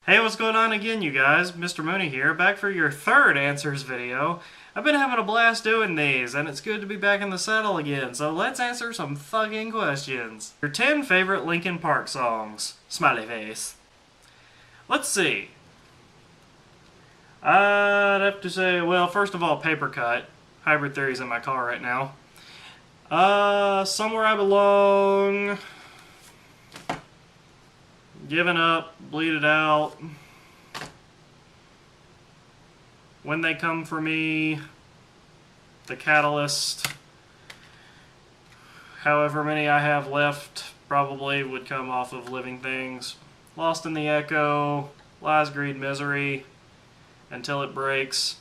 Hey, what's going on again, you guys? Mr. Mooney here, back for your third answers video. I've been having a blast doing these, and it's good to be back in the saddle again, so let's answer some fucking questions. Your 10 favorite Linkin Park songs. Smiley face. Let's see. I'd have to say, well, first of all, Paper Cut. Hybrid Theory's in my car right now. Somewhere I Belong. Giving Up, Bleed It Out, When They Come For Me, The Catalyst, however many I have left probably would come off of Living Things, Lost in the Echo, Lies, Greed, Misery, Until It Breaks.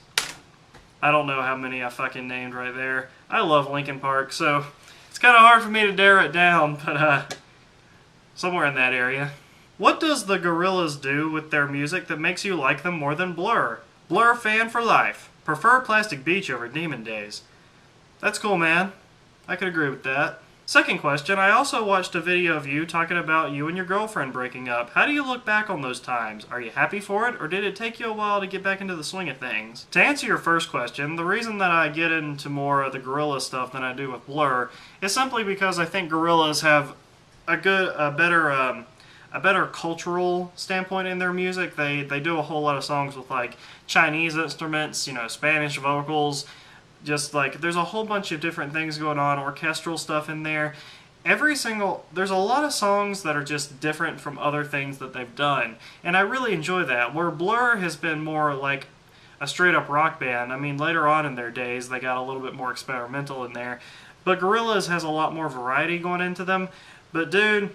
I don't know how many I fucking named right there. I love Linkin Park, so it's kind of hard for me to narrow it down, but somewhere in that area. What does the Gorillaz do with their music that makes you like them more than Blur? Blur fan for life. Prefer Plastic Beach over Demon Days. That's cool, man. I could agree with that. Second question, I also watched a video of you talking about you and your girlfriend breaking up. How do you look back on those times? Are you happy for it, or did it take you a while to get back into the swing of things? To answer your first question, the reason that I get into more of the Gorillaz stuff than I do with Blur is simply because I think Gorillaz have a better cultural standpoint in their music. They do a whole lot of songs with like Chinese instruments, Spanish vocals, just like there's a whole bunch of different things going on, orchestral stuff in there. There's a lot of songs that are just different from other things that they've done, and I really enjoy that. Where Blur has been more like a straight up rock band. I mean, later on in their days they got a little bit more experimental in there, but Gorillaz has a lot more variety going into them. But dude,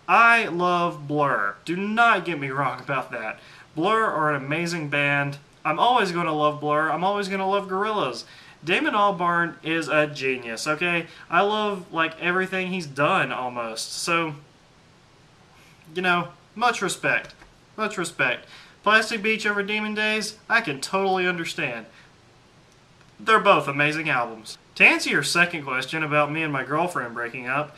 I love Blur. Do not get me wrong about that. Blur are an amazing band. I'm always going to love Blur. I'm always going to love Gorillaz. Damon Albarn is a genius, okay? I love, like, everything he's done, almost. So, much respect. Much respect. Plastic Beach over Demon Days, I can totally understand. They're both amazing albums. To answer your second question about me and my girlfriend breaking up,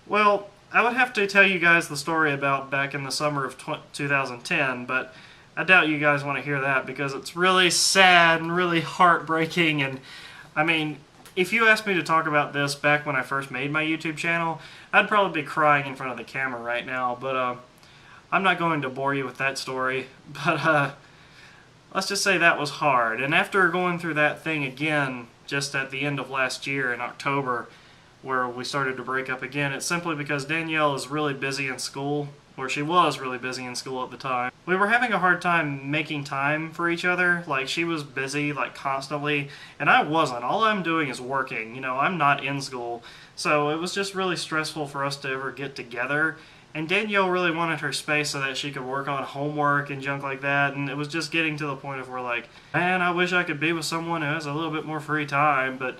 well, I would have to tell you guys the story about back in the summer of 2010, but I doubt you guys want to hear that because it's really sad and really heartbreaking. And I mean, if you asked me to talk about this back when I first made my YouTube channel, I'd probably be crying in front of the camera right now, but I'm not going to bore you with that story. But let's just say that was hard. And after going through that thing again just at the end of last year in October, where we started to break up again, it's simply because Danielle is really busy in school, or she was really busy in school at the time. We were having a hard time making time for each other. Like, she was busy, like, constantly, and I wasn't. All I'm doing is working. I'm not in school. So it was just really stressful for us to ever get together. And Danielle really wanted her space so that she could work on homework and junk like that, and it was just getting to the point of where, like, man, I wish I could be with someone who has a little bit more free time, but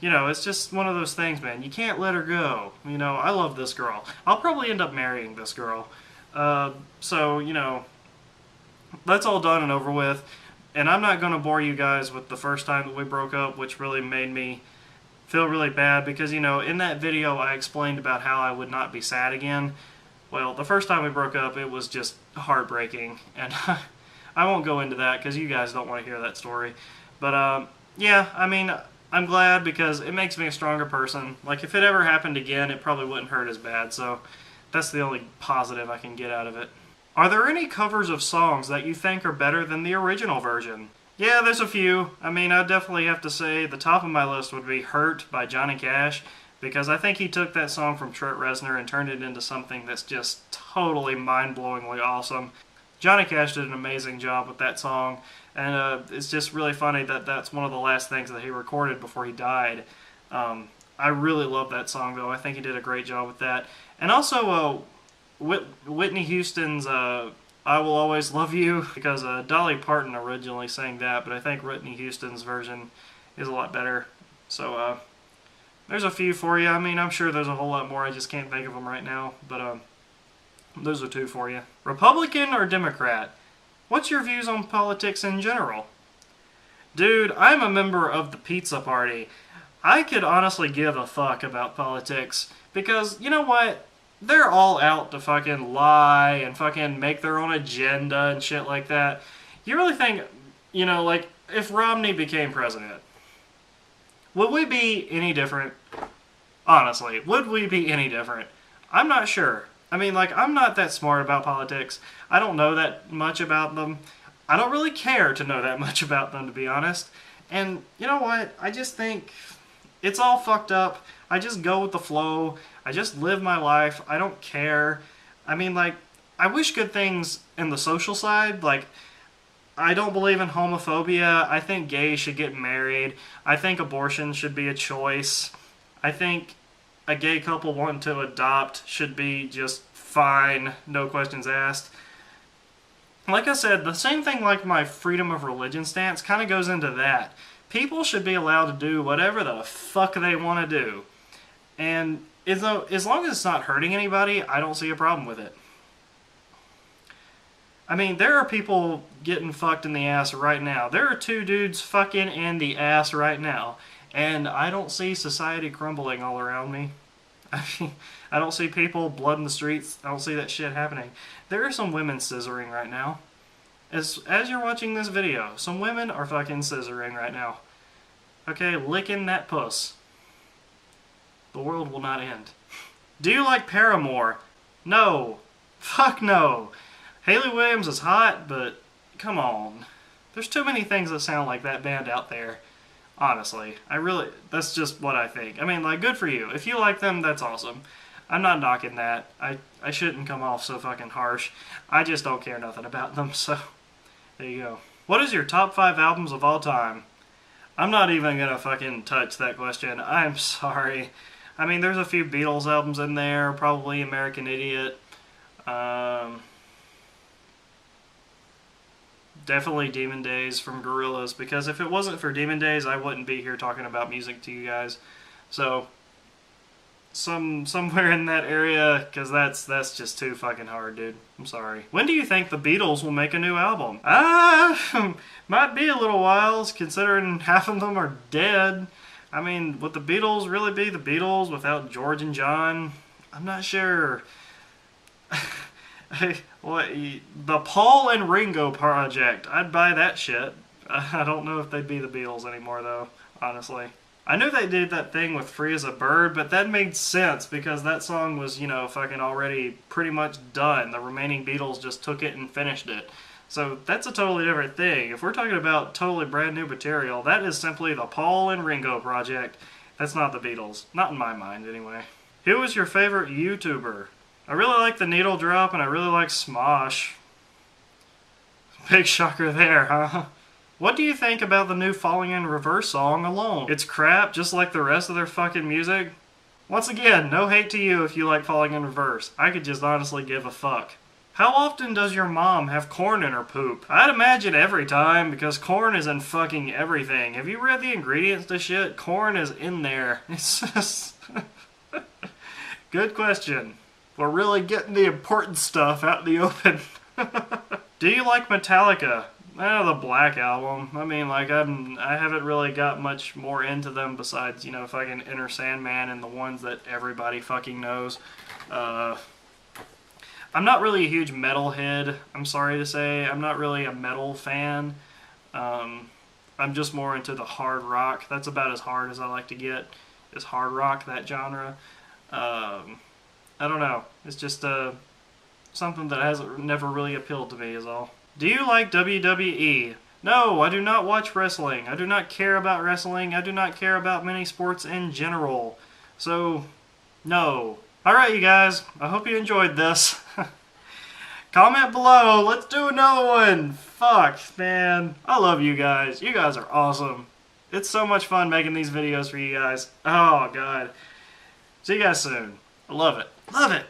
it's just one of those things, man. You can't let her go. I love this girl. I'll probably end up marrying this girl. So, that's all done and over with. And I'm not going to bore you guys with the first time that we broke up, which really made me feel really bad because, in that video I explained about how I would not be sad again. Well, the first time we broke up, it was just heartbreaking. And I won't go into that because you guys don't want to hear that story. But, yeah, I mean, I'm glad because it makes me a stronger person. Like, if it ever happened again, it probably wouldn't hurt as bad, so that's the only positive I can get out of it. Are there any covers of songs that you think are better than the original version? Yeah, there's a few. I mean, I'd definitely have to say the top of my list would be Hurt by Johnny Cash, because I think he took that song from Trent Reznor and turned it into something that's just totally mind-blowingly awesome. Johnny Cash did an amazing job with that song, and it's just really funny that that's one of the last things that he recorded before he died. I really love that song, though. I think he did a great job with that. And also, Whitney Houston's I Will Always Love You, because Dolly Parton originally sang that, but I think Whitney Houston's version is a lot better. So, there's a few for you. I mean, I'm sure there's a whole lot more. I just can't think of them right now, but those are two for you. Republican or Democrat? What's your views on politics in general? Dude, I'm a member of the pizza party. I could honestly give a fuck about politics because, you know what? they're all out to fucking lie and fucking make their own agenda and shit like that. You really think, like, if Romney became president, would we be any different? Honestly, would we be any different? I'm not sure. I mean, like, I'm not that smart about politics. I don't know that much about them. I don't really care to know that much about them, to be honest. And you know what? I just think it's all fucked up. I just go with the flow. I just live my life. I don't care. I mean, like, I wish good things in the social side. Like, I don't believe in homophobia. I think gays should get married. I think abortion should be a choice. I think a gay couple wanting to adopt should be just fine, no questions asked. Like I said, the same thing like my freedom of religion stance kind of goes into that. People should be allowed to do whatever the fuck they want to do. And as long as it's not hurting anybody, I don't see a problem with it. I mean, there are people getting fucked in the ass right now. There are two dudes fucking in the ass right now. And I don't see society crumbling all around me. I mean, I don't see people, blood in the streets. I don't see that shit happening. There are some women scissoring right now. As you're watching this video, some women are fucking scissoring right now. Okay, licking that puss. The world will not end. Do you like Paramore? No. Fuck no. Hayley Williams is hot, but come on. There's too many things that sound like that band out there. Honestly, that's just what I think. I mean, like, good for you. If you like them, that's awesome. I'm not knocking that. I shouldn't come off so fucking harsh. I just don't care nothing about them, so there you go. What is your top 5 albums of all time? I'm not even gonna fucking touch that question. I'm sorry. I mean, there's a few Beatles albums in there, probably American Idiot. Definitely Demon Days from Gorillaz, because if it wasn't for Demon Days, I wouldn't be here talking about music to you guys. So, somewhere in that area, because that's just too fucking hard, dude. I'm sorry. When do you think the Beatles will make a new album? Might be a little while, considering half of them are dead. I mean, would the Beatles really be the Beatles without George and John? I'm not sure. The Paul and Ringo project. I'd buy that shit. I don't know if they'd be the Beatles anymore, though, honestly. I knew they did that thing with Free as a Bird, but that made sense because that song was, fucking already pretty much done. The remaining Beatles just took it and finished it. So that's a totally different thing. If we're talking about totally brand new material, that is simply the Paul and Ringo project. That's not the Beatles. Not in my mind, anyway. Who is your favorite YouTuber? I really like the Needle Drop, and I really like Smosh. Big shocker there, huh? What do you think about the new Falling in Reverse song, Alone? It's crap, just like the rest of their fucking music. Once again, no hate to you if you like Falling in Reverse. I could just honestly give a fuck. How often does your mom have corn in her poop? I'd imagine every time, because corn is in fucking everything. Have you read the ingredients to shit? Corn is in there. It's just... Good question. We're really getting the important stuff out in the open. Do you like Metallica? The Black Album. I mean, like, I haven't really got much more into them besides, fucking Enter Sandman and the ones that everybody fucking knows. I'm not really a huge metalhead, I'm sorry to say. I'm not really a metal fan. I'm just more into the hard rock. That's about as hard as I like to get, is hard rock, that genre. I don't know. It's just something that hasn't never really appealed to me is all. Do you like WWE? No, I do not watch wrestling. I do not care about wrestling. I do not care about many sports in general. So, no. Alright, you guys. I hope you enjoyed this. Comment below. Let's do another one. Fuck, man. I love you guys. You guys are awesome. It's so much fun making these videos for you guys. Oh, God. See you guys soon. I love it. Love it.